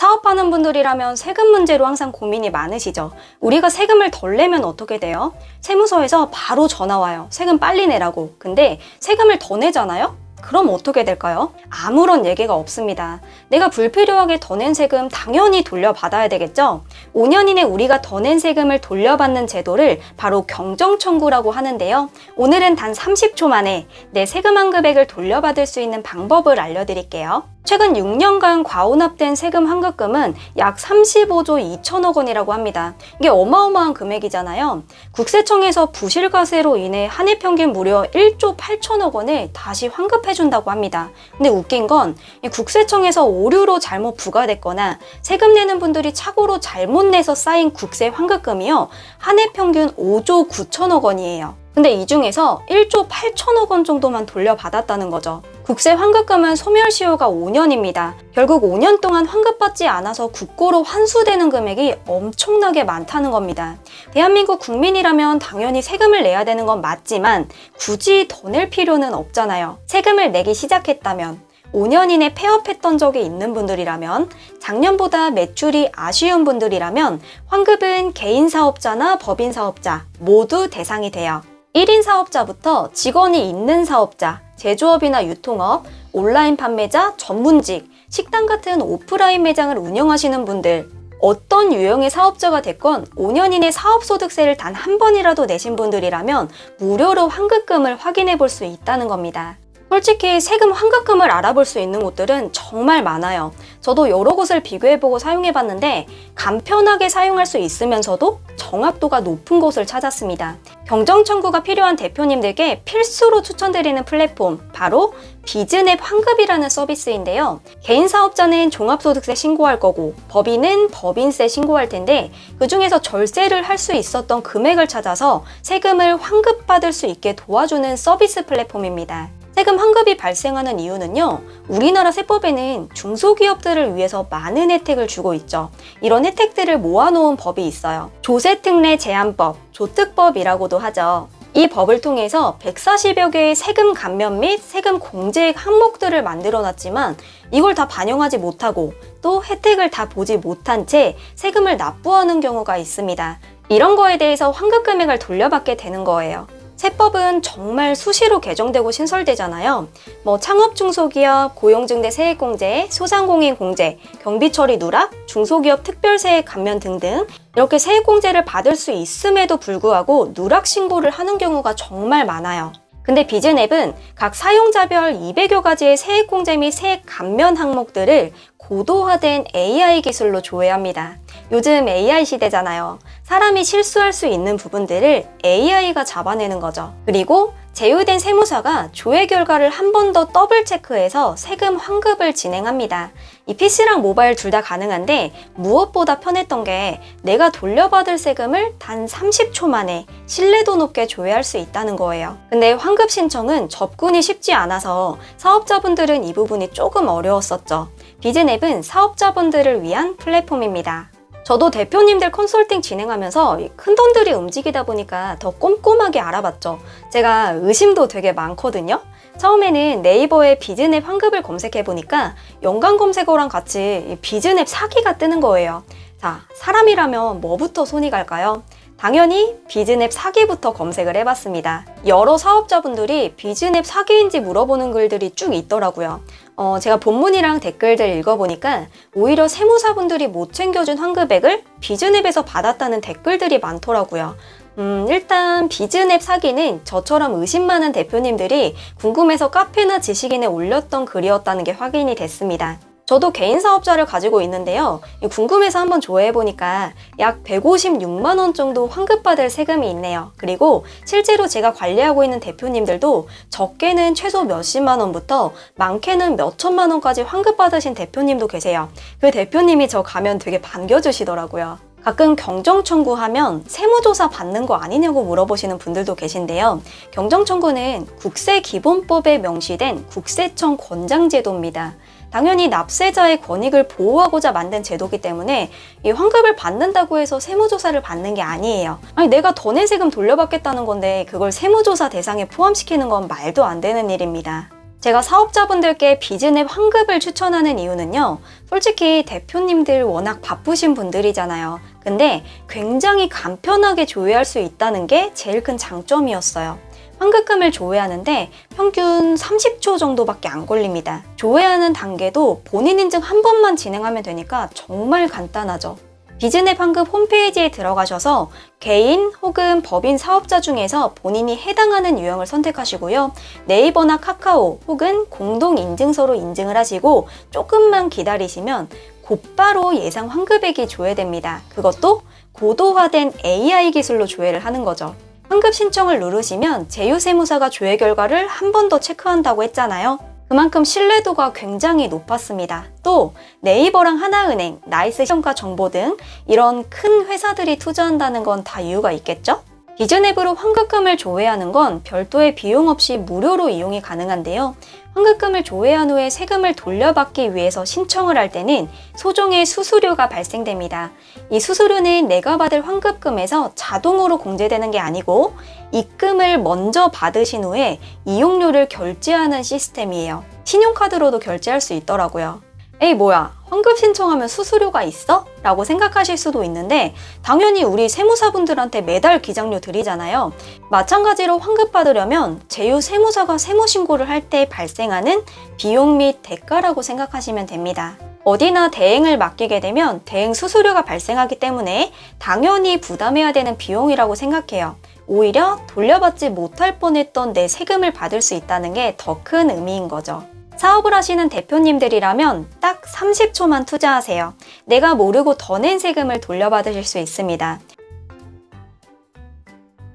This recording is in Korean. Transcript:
사업하는 분들이라면 세금 문제로 항상 고민이 많으시죠? 우리가 세금을 덜 내면 어떻게 돼요? 세무서에서 바로 전화 와요. 세금 빨리 내라고. 근데 세금을 더 내잖아요? 그럼 어떻게 될까요? 아무런 얘기가 없습니다. 내가 불필요하게 더 낸 세금 당연히 돌려받아야 되겠죠? 5년 이내 우리가 더 낸 세금을 돌려받는 제도를 바로 경정청구라고 하는데요. 오늘은 단 30초 만에 내 세금한 금액을 돌려받을 수 있는 방법을 알려드릴게요. 최근 6년간 과혼합된 세금 환급금은 약 35조 2천억 원이라고 합니다. 이게 어마어마한 금액이잖아요. 국세청에서 부실과세로 인해 한 해 평균 무려 1조 8천억 원을 다시 환급해준다고 합니다. 근데 웃긴 건 국세청에서 오류로 잘못 부과됐거나 세금 내는 분들이 착오로 잘못 내서 쌓인 국세 환급금이요. 한 해 평균 5조 9천억 원이에요. 근데 이 중에서 1조 8천억 원 정도만 돌려받았다는 거죠. 국세 환급금은 소멸시효가 5년입니다. 결국 5년 동안 환급받지 않아서 국고로 환수되는 금액이 엄청나게 많다는 겁니다. 대한민국 국민이라면 당연히 세금을 내야 되는 건 맞지만 굳이 더 낼 필요는 없잖아요. 세금을 내기 시작했다면 5년 이내 폐업했던 적이 있는 분들이라면, 작년보다 매출이 아쉬운 분들이라면 환급은 개인 사업자나 법인 사업자 모두 대상이 돼요. 1인 사업자부터 직원이 있는 사업자, 제조업이나 유통업, 온라인 판매자, 전문직, 식당 같은 오프라인 매장을 운영하시는 분들, 어떤 유형의 사업자가 됐건 5년 이내 사업소득세를 단 한 번이라도 내신 분들이라면 무료로 환급금을 확인해 볼 수 있다는 겁니다. 솔직히 세금 환급금을 알아볼 수 있는 곳들은 정말 많아요. 저도 여러 곳을 비교해보고 사용해봤는데 간편하게 사용할 수 있으면서도 정확도가 높은 곳을 찾았습니다. 경정청구가 필요한 대표님들께 필수로 추천드리는 플랫폼, 바로 비즈냅 환급이라는 서비스인데요. 개인 사업자는 종합소득세 신고할 거고 법인은 법인세 신고할 텐데 그 중에서 절세를 할 수 있었던 금액을 찾아서 세금을 환급받을 수 있게 도와주는 서비스 플랫폼입니다. 세금 환급이 발생하는 이유는요, 우리나라 세법에는 중소기업들을 위해서 많은 혜택을 주고 있죠. 이런 혜택들을 모아놓은 법이 있어요. 조세특례 제한법, 조특법이라고도 하죠. 이 법을 통해서 140여 개의 세금 감면 및 세금 공제액 항목들을 만들어 놨지만 이걸 다 반영하지 못하고 또 혜택을 다 보지 못한 채 세금을 납부하는 경우가 있습니다. 이런 거에 대해서 환급 금액을 돌려받게 되는 거예요. 세법은 정말 수시로 개정되고 신설되잖아요. 창업 중소기업, 고용증대 세액공제, 소상공인공제, 경비처리 누락, 중소기업 특별세액 감면 등등 이렇게 세액공제를 받을 수 있음에도 불구하고 누락 신고를 하는 경우가 정말 많아요. 근데 비즈냅은 각 사용자별 200여 가지의 세액공제 및 세액 감면 항목들을 고도화된 AI 기술로 조회합니다. 요즘 AI 시대잖아요. 사람이 실수할 수 있는 부분들을 AI가 잡아내는 거죠. 그리고 제휴된 세무사가 조회 결과를 한 번 더 더블 체크해서 세금 환급을 진행합니다. 이 PC랑 모바일 둘 다 가능한데 무엇보다 편했던 게 내가 돌려받을 세금을 단 30초 만에 신뢰도 높게 조회할 수 있다는 거예요. 근데 환급 신청은 접근이 쉽지 않아서 사업자분들은 이 부분이 조금 어려웠었죠. 비즈냅은 사업자분들을 위한 플랫폼입니다. 저도 대표님들 컨설팅 진행하면서 큰 돈들이 움직이다 보니까 더 꼼꼼하게 알아봤죠. 제가 의심도 되게 많거든요. 처음에는 네이버에 비즈냅 환급을 검색해보니까 연관 검색어랑 같이 비즈냅 사기가 뜨는 거예요. 자, 사람이라면 뭐부터 손이 갈까요? 당연히 비즈냅 사기부터 검색을 해봤습니다. 여러 사업자분들이 비즈냅 사기인지 물어보는 글들이 쭉 있더라고요. 제가 본문이랑 댓글들 읽어보니까 오히려 세무사분들이 못 챙겨준 환급액을 비즈냅에서 받았다는 댓글들이 많더라고요. 일단 비즈냅 사기는 저처럼 의심 많은 대표님들이 궁금해서 카페나 지식인에 올렸던 글이었다는 게 확인이 됐습니다. 저도 개인 사업자를 가지고 있는데요. 궁금해서 한번 조회해보니까 약 156만 원 정도 환급받을 세금이 있네요. 그리고 실제로 제가 관리하고 있는 대표님들도 적게는 최소 몇십만 원부터 많게는 몇천만 원까지 환급받으신 대표님도 계세요. 그 대표님이 저 가면 되게 반겨주시더라고요. 가끔 경정청구하면 세무조사 받는 거 아니냐고 물어보시는 분들도 계신데요. 경정청구는 국세기본법에 명시된 국세청 권장제도입니다. 당연히 납세자의 권익을 보호하고자 만든 제도이기 때문에 이 환급을 받는다고 해서 세무조사를 받는 게 아니에요. 아니, 내가 더 낸 세금 돌려받겠다는 건데 그걸 세무조사 대상에 포함시키는 건 말도 안 되는 일입니다. 제가 사업자분들께 비즈냅 환급을 추천하는 이유는요. 솔직히 대표님들 워낙 바쁘신 분들이잖아요. 근데 굉장히 간편하게 조회할 수 있다는 게 제일 큰 장점이었어요. 환급금을 조회하는데 평균 30초 정도밖에 안 걸립니다. 조회하는 단계도 본인 인증 한 번만 진행하면 되니까 정말 간단하죠. 비즈냅 환급 홈페이지에 들어가셔서 개인 혹은 법인 사업자 중에서 본인이 해당하는 유형을 선택하시고요. 네이버나 카카오 혹은 공동인증서로 인증을 하시고 조금만 기다리시면 곧바로 예상 환급액이 조회됩니다. 그것도 고도화된 AI 기술로 조회를 하는 거죠. 환급 신청을 누르시면 제휴세무사가 조회 결과를 한 번 더 체크한다고 했잖아요. 그만큼 신뢰도가 굉장히 높았습니다. 또 네이버랑 하나은행, 나이스평가 정보 등 이런 큰 회사들이 투자한다는 건 다 이유가 있겠죠? 비즈냅으로 환급금을 조회하는 건 별도의 비용 없이 무료로 이용이 가능한데요. 환급금을 조회한 후에 세금을 돌려받기 위해서 신청을 할 때는 소정의 수수료가 발생됩니다. 이 수수료는 내가 받을 환급금에서 자동으로 공제되는 게 아니고 입금을 먼저 받으신 후에 이용료를 결제하는 시스템이에요. 신용카드로도 결제할 수 있더라고요. 에이 뭐야, 환급 신청하면 수수료가 있어? 라고 생각하실 수도 있는데 당연히 우리 세무사분들한테 매달 기장료 드리잖아요. 마찬가지로 환급 받으려면 제휴 세무사가 세무신고를 할 때 발생하는 비용 및 대가라고 생각하시면 됩니다. 어디나 대행을 맡기게 되면 대행 수수료가 발생하기 때문에 당연히 부담해야 되는 비용이라고 생각해요. 오히려 돌려받지 못할 뻔했던 내 세금을 받을 수 있다는 게 더 큰 의미인 거죠. 사업을 하시는 대표님들이라면 딱 30초만 투자하세요. 내가 모르고 더 낸 세금을 돌려받으실 수 있습니다.